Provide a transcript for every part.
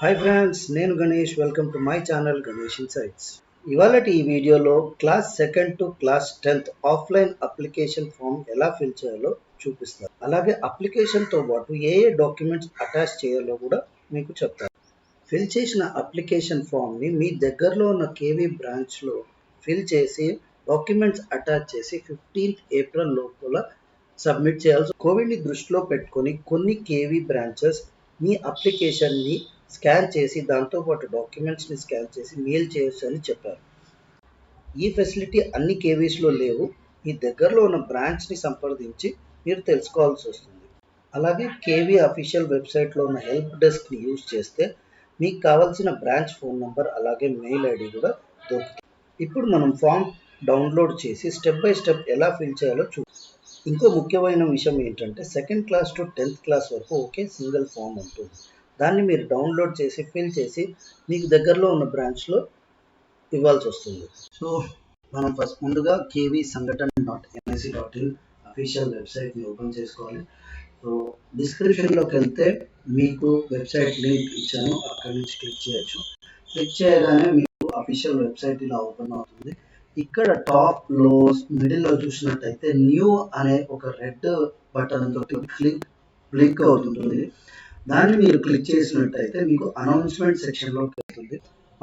Hi friends, నేను Ganesh. Welcome to my channel Ganesh Insights. ఇవాళటి ఈ వీడియోలో class second to class 10th offline application form ఎలా fill చేయాలో చూపిస్తాను. అలాగే అప్లికేషన్తో పాటు ఏ డాక్యుమెంట్స్ అటాచ్ చేయాలో కూడా మీకు చెప్తాను. ఫిల్ చేసిన అప్లికేషన్ ఫామ్ని మీ దగ్గరలో ఉన్న కేవీ బ్రాంచ్లో ఫిల్ చేసి డాక్యుమెంట్స్ అటాచ్ చేసి 15th ఏప్రిల్ లోపల సబ్మిట్ చేయాల్సి. కోవిడ్ని దృష్టిలో పెట్టుకొని కొన్ని కేవీ బ్రాంచెస్ మీ అప్లికేషన్ని స్కాన్ చేసి దాంతోపాటు డాక్యుమెంట్స్ని స్కాన్ చేసి మెయిల్ చేయొచ్చు అని చెప్పారు. ఈ ఫెసిలిటీ అన్ని కేవీస్లో లేవు. మీ దగ్గరలో ఉన్న బ్రాంచ్ని సంప్రదించి మీరు తెలుసుకోవాల్సి వస్తుంది. అలాగే కేవీ అఫీషియల్ వెబ్సైట్లో ఉన్న హెల్ప్ డెస్క్ని యూజ్ చేస్తే మీకు కావాల్సిన బ్రాంచ్ ఫోన్ నెంబర్ అలాగే మెయిల్ ఐడి కూడా దొరుకుతుంది. ఇప్పుడు మనం ఫామ్ డౌన్లోడ్ చేసి స్టెప్ బై స్టెప్ ఎలా ఫిల్ చేయాలో ఇంకో ముఖ్యమైన విషయం ఏంటంటే second class to 10th class వరకు ఒకే సింగిల్ ఫామ్ ఉంటుంది. దాన్ని మీరు డౌన్లోడ్ చేసి ఫిల్ చేసి మీకు దగ్గరలో ఉన్న బ్రాంచ్లో ఇవ్వాల్సి వస్తుంది. సో మనం ముందుగా kvsangatan.nse.in అఫీషియల్ వెబ్సైట్ని ఓపెన్ చేసుకోవాలి. సో డిస్క్రిప్షన్లోకి వెళ్తే మీకు వెబ్సైట్ లింక్ ఇచ్చాను, అక్కడి నుంచి క్లిక్ చేయొచ్చు. క్లిక్ చేయగానే మీకు అఫీషియల్ వెబ్సైట్ ఇలా ఓపెన్ అవుతుంది. ఇక్కడ టాప్ లో మిడిల్లో చూసినట్టయితే న్యూ అనే ఒక రెడ్ బటన్ తోటి బ్లింక్ అవుతుంటుంది. దాన్ని మీరు క్లిక్ చేసినట్టయితే మీకు అనౌన్స్మెంట్ సెక్షన్లోకి వెళ్తుంది.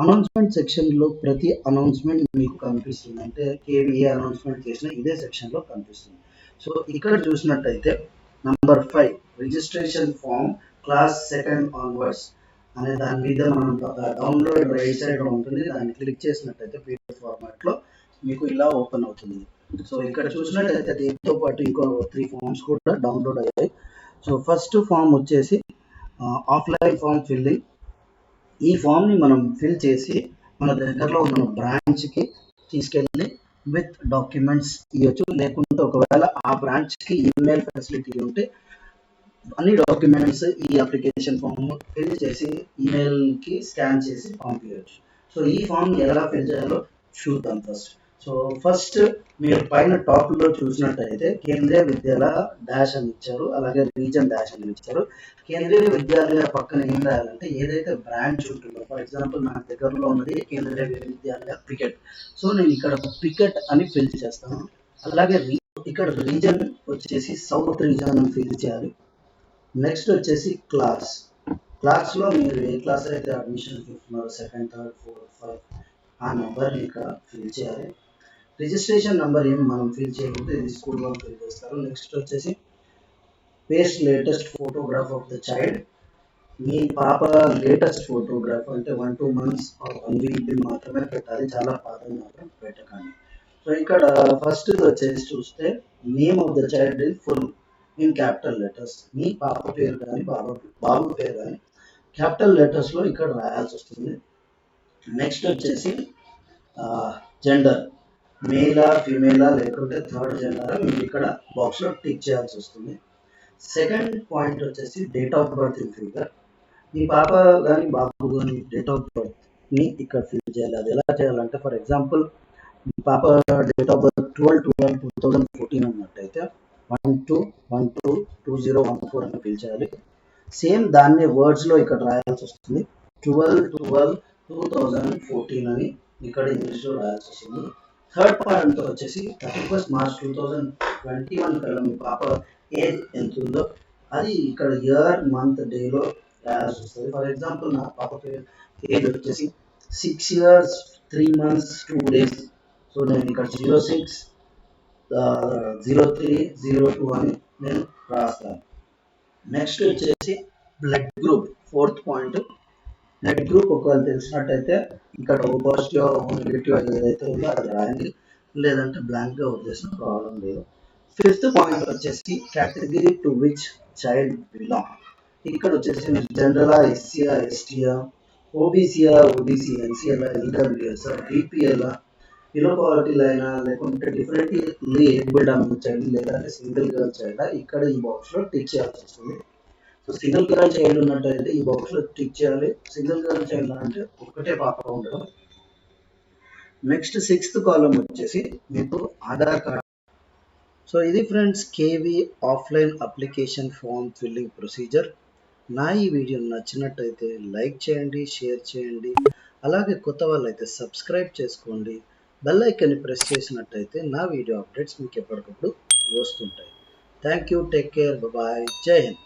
అనౌన్స్మెంట్ సెక్షన్లో ప్రతి అనౌన్స్మెంట్ మీకు కనిపిస్తుంది. అంటే కేవీ అనౌన్స్మెంట్ చేసిన ఇదే సెక్షన్లో కనిపిస్తుంది. సో ఇక్కడ చూసినట్టయితే number 5 registration form class second onwards అనే దాని మీద మనం డౌన్లోడ్ రైట్ సైడ్ ఉంటుంది. దాన్ని క్లిక్ చేసినట్టయితే పీడిఎఫ్ ఫార్మాట్లో మీకు ఇలా ఓపెన్ అవుతుంది. సో ఇక్కడ చూసినట్టయితే దీంతో పాటు ఇంకో 3 ఫామ్స్ కూడా డౌన్లోడ్ అయ్యాయి. సో ఫస్ట్ ఫామ్ వచ్చేసి ఆఫ్లైన్ ఫామ్ ఫిల్లింగ్. ఈ ఫామ్ని మనం ఫిల్ చేసి మన దగ్గరలో ఉన్న బ్రాంచ్కి తీసుకెళ్ళి విత్ డాక్యుమెంట్స్ ఇవ్వచ్చు. లేకుంటే ఒకవేళ ఆ బ్రాంచ్కి ఈమెయిల్ ఫెసిలిటీ ఉంటే అన్ని డాక్యుమెంట్స్ ఈ అప్లికేషన్ ఫామ్ ఫిల్ చేసి ఈమెయిల్కి స్కాన్ చేసి పంపించవచ్చు. సో ఈ ఫామ్ ఎలా ఫిల్ చేయాలో చూద్దాం ఫస్ట్. సో ఫస్ట్ మీరు పైన టాప్లో చూసినట్టయితే కేంద్రీయ విద్యాలయ డాష్ అని ఇచ్చారు, అలాగే రీజన్ డాష్ అని ఇచ్చారు. కేంద్రీయ విద్యాలయ పక్కన ఏం రాయాలంటే ఏదైతే బ్రాంచ్ ఉంటుందో, ఫర్ ఎగ్జాంపుల్ నా దగ్గరలో ఉన్నది కేంద్రీయ విద్యాలయ క్రికెట్. సో నేను ఇక్కడ క్రికెట్ అని ఫిల్ చేస్తాను. అలాగే ఇక్కడ రీజన్ వచ్చేసి సౌత్ రీజన్ అని ఫిల్ చేయాలి. నెక్స్ట్ వచ్చేసి క్లాస్లో మీరు ఏ క్లాస్ అయితే అడ్మిషన్ చూస్తున్నారు, సెకండ్, థర్డ్, ఫోర్త్, 5 ఆ నెంబర్ని ఇక్కడ ఫిల్ చేయాలి. రిజిస్ట్రేషన్ నెంబర్ ఏం మనం ఫిల్ చేయకపోతే ఇది స్కూల్ వాళ్ళు ఫిల్ చేస్తారు. నెక్స్ట్ వచ్చేసి paste latest photograph of the child. మీ పాప లేటెస్ట్ ఫోటోగ్రాఫ్ అంటే 1-2 months 1 week మాత్రమే పెట్టాలి, చాలా పాతది మాత్రం పెట్టకండి. సో ఇక్కడ ఫస్ట్ వచ్చేసి చూస్తే name of the child in full in capital letters. మీ పాప పేరు కానీ బాబు పేరు కానీ క్యాపిటల్ లెటర్స్లో ఇక్కడ రాయాల్సి వస్తుంది. నెక్స్ట్ వచ్చేసి జెండర్, మేలా ఫీమేలా లేకుంటే థర్డ్ జెండర్ మీరు ఇక్కడ బాక్స్లో టిక్ చేయాల్సి వస్తుంది. సెకండ్ పాయింట్ వచ్చేసి date of birth in figure. మీ పాప కానీ బాబు కానీ డేట్ ఆఫ్ బర్త్ని ఇక్కడ ఫిల్ చేయాలి. అది ఎలా చేయాలంటే ఫర్ ఎగ్జాంపుల్ మీ పాప డేట్ ఆఫ్ బర్త్ 12/12/2014 అన్నట్టయితే 12/12/2014 అని ఫిల్ చేయాలి. సేమ్ దాన్ని వర్డ్స్లో ఇక్కడ రాయాల్సి వస్తుంది. 12/12/2014 అని ఇక్కడ ఇంగ్లీష్లో రాయాల్సి వస్తుంది. థర్డ్ పాయింట్ వచ్చేసి 31st March 2021 కల్లా మీ పాప ఏజ్ ఎంత ఉందో అది ఇక్కడ ఇయర్ మంత్ డేలో రాయాల్సి వస్తుంది. ఫర్ ఎగ్జాంపుల్ నా పాప ఏజ్ వచ్చేసి 6 years 3 months 2 days. సో నేను ఇక్కడ 06/03/02 అని నేను రాస్తాను. నెక్స్ట్ వచ్చేసి blood group, fourth point. Blood group ఒకవేళ తెలిసినట్టయితే ఇక్కడ ఓ పాజిటివ్ ఓ నెగిటివ్ ఏదైతే ఉందో అది రాయండి, లేదంటే బ్లాంక్గా వదిలేసిన ప్రాబ్లం లేదు. ఫిఫ్త్ పాయింట్ వచ్చేసి category to which child belong. ఇక్కడ వచ్చేసి జనరలా, ఎస్సీఆ, ఎస్టీఆ, ఓబీసీఆ, OBC, NCL, EWS, BPL, below poverty line, లేకుంటే డిఫరెంట్లీ ఏబుల్డ్ అన్న చైల్డ్, లేదంటే సింగిల్ గర్ల్ చైల్డ్ ఇక్కడ ఈ బాక్స్లో టిక్ చేయాల్సి వస్తుంది. సో సింగిల్ గర్ల్ చైల్డ్ ఉన్నట్టయితే ఈ బాక్స్లో టిక్ చేయాలి. సింగిల్ గర్ల్ చైల్డ్ అంటే ఒకటే పాప ఉండడం. నెక్స్ట్ 6th కాలం వచ్చేసి మీకు ఆధార్ కార్డ్. సో ఇది friends KV offline application form filling procedure. నా ఈ వీడియో నచ్చినట్టయితే లైక్ చేయండి, షేర్ చేయండి. అలాగే కొత్త వాళ్ళైతే సబ్స్క్రైబ్ చేసుకోండి. బెల్ ఐకాన్ని ప్రెస్ చేసినట్టయితే నా వీడియో అప్డేట్స్ మీకు ఎప్పటికప్పుడు వస్తుంటాయి. Thank you. Take care. Bye. జై హింద్.